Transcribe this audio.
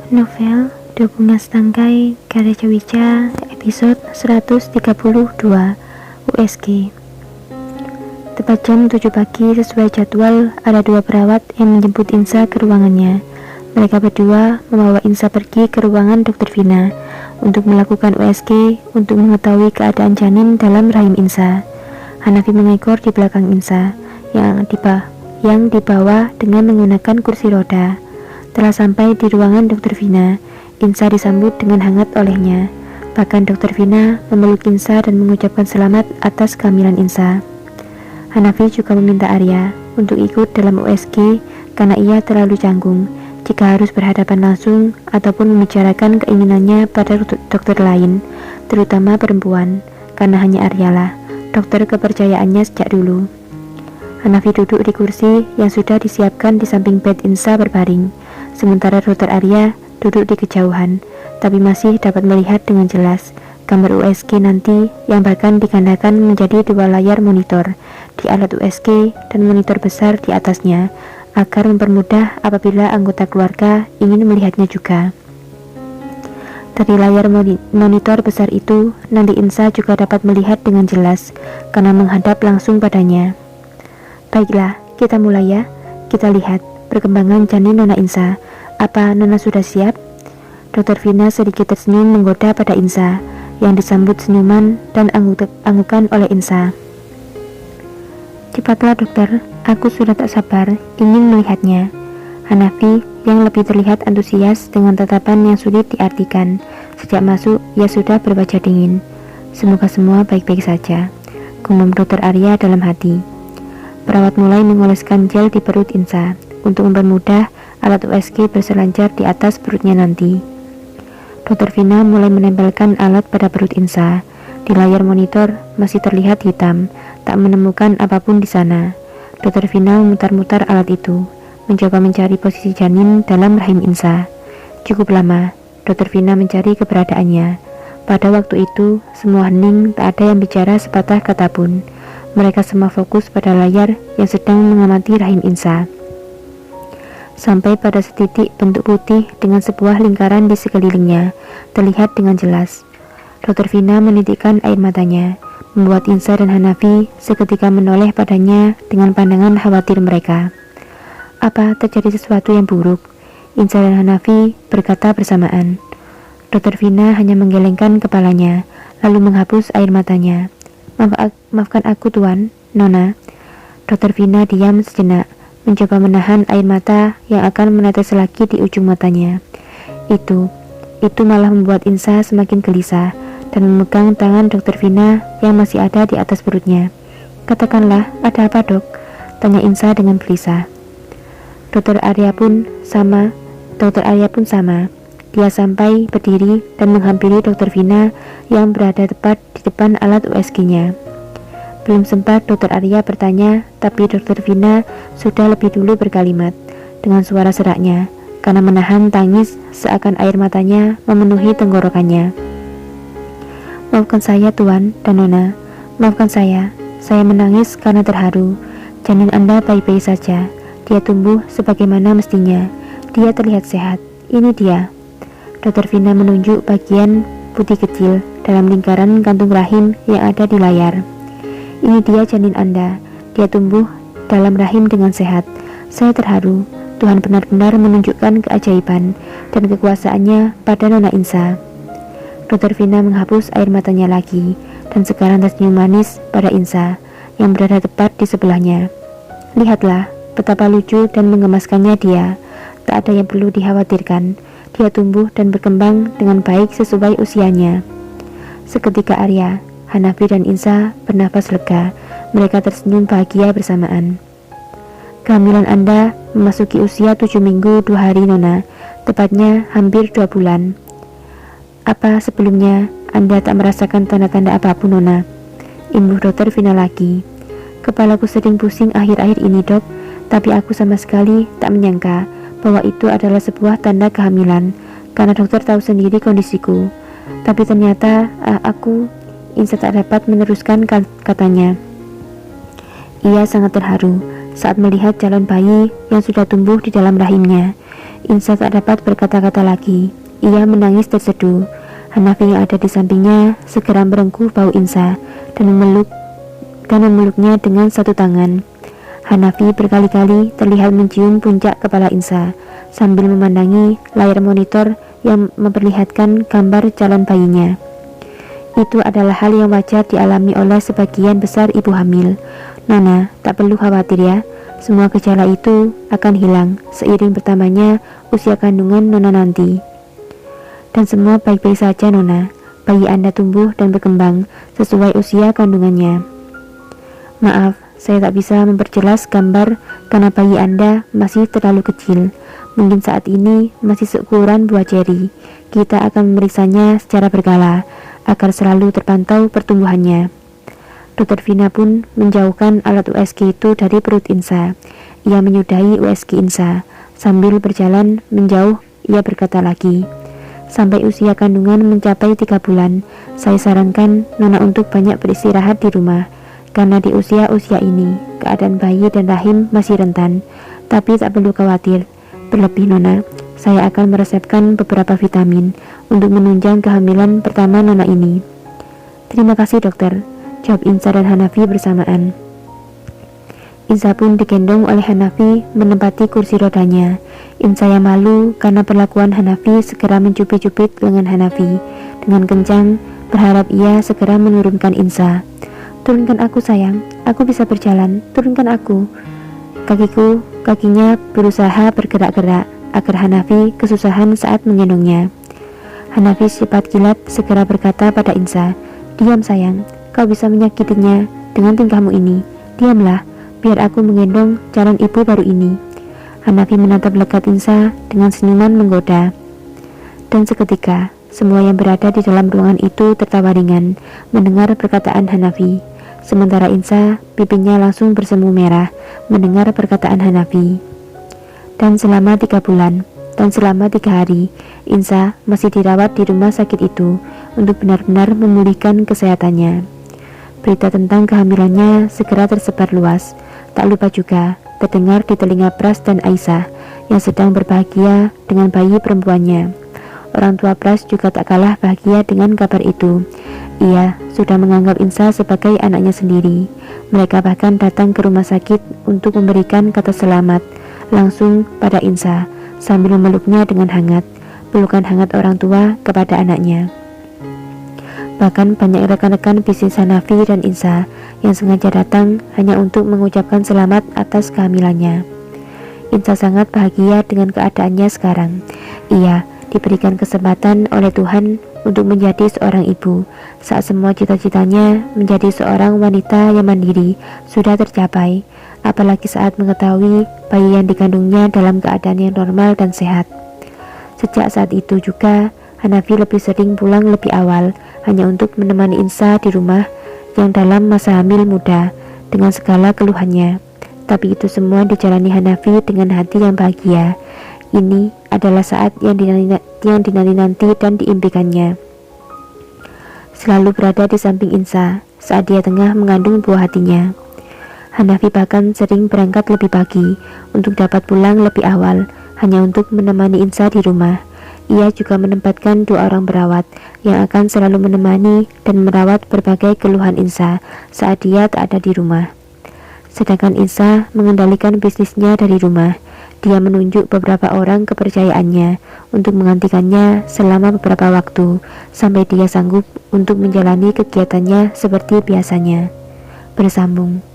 Novel Dua Bunga Setangkai karya Jawica, episode 132, USG. Tepat jam 7 pagi sesuai jadwal, ada dua perawat yang menjemput Insa ke ruangannya. Mereka berdua membawa Insa pergi ke ruangan Dr. Vina untuk melakukan USG untuk mengetahui keadaan janin dalam rahim Insa. Hanafi mengekor di belakang Insa yang dibawa dengan menggunakan kursi roda. Telah sampai di ruangan Dr. Vina, Insa disambut dengan hangat olehnya. Bahkan Dr. Vina memeluk Insa dan mengucapkan selamat atas kehamilan Insa. Hanafi juga meminta Arya untuk ikut dalam USG karena ia terlalu canggung jika harus berhadapan langsung ataupun membicarakan keinginannya pada dokter lain, terutama perempuan, karena hanya Aryalah dokter kepercayaannya sejak dulu. Hanafi duduk di kursi yang sudah disiapkan di samping bed Insa berbaring, sementara dokter Arya duduk di kejauhan, tapi masih dapat melihat dengan jelas gambar USG nanti yang bahkan digandakan menjadi dua layar monitor di alat USG dan monitor besar di atasnya, agar mempermudah apabila anggota keluarga ingin melihatnya juga. Dari layar monitor besar itu, nanti Insa juga dapat melihat dengan jelas karena menghadap langsung padanya. Baiklah, kita mulai ya. Kita lihat perkembangan janin Nona Insa. Apa Nona sudah siap? Dr. Vina sedikit tersenyum menggoda pada Insa, yang disambut senyuman dan anggukan oleh Insa. Cepatlah dokter, aku sudah tak sabar ingin melihatnya. Hanafi yang lebih terlihat antusias dengan tatapan yang sulit diartikan. Sejak masuk, ia sudah berwajah dingin. Semoga semua baik-baik saja, gumam dokter Arya dalam hati. Perawat mulai mengoleskan gel di perut Insa untuk mempermudah alat USG berselancar di atas perutnya nanti. Dr. Vina mulai menempelkan alat pada perut Insa. Di layar monitor masih terlihat hitam, tak menemukan apapun di sana. Dr. Vina memutar-mutar alat itu, mencoba mencari posisi janin dalam rahim Insa. Cukup lama, Dr. Vina mencari keberadaannya. Pada waktu itu, semua hening, tak ada yang bicara sepatah kata pun. Mereka semua fokus pada layar yang sedang mengamati rahim Insa. Sampai pada setitik bentuk putih dengan sebuah lingkaran di sekelilingnya, terlihat dengan jelas. Dr. Vina menitikkan air matanya, membuat Insa dan Hanafi seketika menoleh padanya dengan pandangan khawatir mereka. Apa terjadi sesuatu yang buruk? Insa dan Hanafi berkata bersamaan. Dr. Vina hanya menggelengkan kepalanya, lalu menghapus air matanya. Maafkan aku tuan, Nona. Dr. Vina diam sejenak, mencoba menahan air mata yang akan menetes lagi di ujung matanya. Itu malah membuat Insa semakin gelisah dan memegang tangan Dr. Vina yang masih ada di atas perutnya. Katakanlah, ada apa dok? Tanya Insa dengan gelisah. Dokter Arya pun sama. Dia sampai berdiri dan menghampiri Dr. Vina yang berada tepat di depan alat USG-nya. Belum sempat Dr. Arya bertanya, tapi Dr. Vina sudah lebih dulu berkalimat dengan suara seraknya karena menahan tangis seakan air matanya memenuhi tenggorokannya. Maafkan saya tuan dan Nona, maafkan saya menangis karena terharu. Janin Anda baik-baik saja, dia tumbuh sebagaimana mestinya, dia terlihat sehat, ini dia. Dr. Vina menunjuk bagian putih kecil dalam lingkaran kantung rahim yang ada di layar. Ini dia janin Anda, dia tumbuh dalam rahim dengan sehat. Saya terharu, Tuhan benar-benar menunjukkan keajaiban dan kekuasaannya pada Nona Insa. Dr. Vina menghapus air matanya lagi dan sekarang tersenyum manis pada Insa yang berada tepat di sebelahnya. Lihatlah betapa lucu dan menggemaskannya dia, tak ada yang perlu dikhawatirkan. Dia tumbuh dan berkembang dengan baik sesuai usianya. Seketika Arya, Hanafi dan Insa bernafas lega. Mereka tersenyum bahagia bersamaan. Kehamilan Anda memasuki usia 7 minggu 2 hari Nona, tepatnya hampir 2 bulan. Apa sebelumnya Anda tak merasakan tanda-tanda apapun Nona? Imbuh Dokter Vina lagi. Kepalaku sering pusing akhir-akhir ini dok, tapi aku sama sekali tak menyangka bahwa itu adalah sebuah tanda kehamilan, karena dokter tahu sendiri kondisiku. Tapi ternyata Insa tak dapat meneruskan katanya. Ia sangat terharu saat melihat calon bayi yang sudah tumbuh di dalam rahimnya. Insa tak dapat berkata-kata lagi. Ia menangis terseduh. Hanafi yang ada di sampingnya segera merengkuh bahu Insa dan memeluknya dengan satu tangan. Hanafi berkali-kali terlihat mencium puncak kepala Insa sambil memandangi layar monitor yang memperlihatkan gambar calon bayinya. Itu adalah hal yang wajar dialami oleh sebagian besar ibu hamil. Nona, tak perlu khawatir ya. Semua gejala itu akan hilang seiring bertambahnya usia kandungan Nona nanti. Dan semua baik-baik saja Nona. Bayi Anda tumbuh dan berkembang sesuai usia kandungannya. Maaf, saya tak bisa memperjelas gambar karena bayi Anda masih terlalu kecil. Mungkin saat ini masih seukuran buah ceri. Kita akan memeriksanya secara berkala agar selalu terpantau pertumbuhannya. Dr. Vina pun menjauhkan alat USG itu dari perut Insa. Ia menyudahi USG Insa. Sambil berjalan menjauh, ia berkata lagi, sampai usia kandungan mencapai 3 bulan, saya sarankan Nona untuk banyak beristirahat di rumah. Karena di usia-usia ini, keadaan bayi dan rahim masih rentan. Tapi tak perlu khawatir, berlebih Nona. Saya akan meresepkan beberapa vitamin untuk menunjang kehamilan pertama Nona ini. Terima kasih dokter, jawab Insa dan Hanafi bersamaan. Insa pun digendong oleh Hanafi menempati kursi rodanya. Insa yang malu karena perlakuan Hanafi segera mencubit-cubit lengan Hanafi dengan kencang, berharap ia segera menurunkan Insa. Turunkan aku sayang, aku bisa berjalan, turunkan aku. Kakinya berusaha bergerak-gerak agar Hanafi kesusahan saat menggendongnya. Hanafi sifat kilat segera berkata pada Insa, diam sayang, kau bisa menyakitinya dengan tingkahmu ini. Diamlah, biar aku menggendong calon ibu baru ini. Hanafi menatap lekat Insa dengan senyuman menggoda. Dan seketika, semua yang berada di dalam ruangan itu tertawa ringan mendengar perkataan Hanafi. Sementara Insa, pipinya langsung bersemu merah mendengar perkataan Hanafi. Dan selama 3 bulan, dan selama 3 hari, Insa masih dirawat di rumah sakit itu untuk benar-benar memulihkan kesehatannya. Berita tentang kehamilannya segera tersebar luas. Tak lupa juga terdengar di telinga Pras dan Aisyah yang sedang berbahagia dengan bayi perempuannya. Orang tua Pras juga tak kalah bahagia dengan kabar itu. Ia sudah menganggap Insa sebagai anaknya sendiri. Mereka bahkan datang ke rumah sakit untuk memberikan kata selamat langsung pada Insa sambil memeluknya dengan hangat. Pelukan hangat orang tua kepada anaknya. Bahkan banyak rekan-rekan bisnis Hanafi dan Insa yang sengaja datang hanya untuk mengucapkan selamat atas kehamilannya. Insa sangat bahagia dengan keadaannya sekarang. Ia diberikan kesempatan oleh Tuhan untuk menjadi seorang ibu saat semua cita-citanya menjadi seorang wanita yang mandiri sudah tercapai, apalagi saat mengetahui bayi yang dikandungnya dalam keadaan yang normal dan sehat. Sejak saat itu juga Hanafi lebih sering pulang lebih awal hanya untuk menemani Insa di rumah yang dalam masa hamil muda dengan segala keluhannya. Tapi itu semua dijalani Hanafi dengan hati yang bahagia. Ini adalah saat yang dinanti-nanti dan diimpikannya. Selalu berada di samping Insa saat dia tengah mengandung buah hatinya. Hanafi bahkan sering berangkat lebih pagi untuk dapat pulang lebih awal hanya untuk menemani Insa di rumah. Ia juga menempatkan 2 orang perawat yang akan selalu menemani dan merawat berbagai keluhan Insa saat dia tak ada di rumah. Sedangkan Insa mengendalikan bisnisnya dari rumah. Dia menunjuk beberapa orang kepercayaannya untuk menggantikannya selama beberapa waktu sampai dia sanggup untuk menjalani kegiatannya seperti biasanya. Bersambung.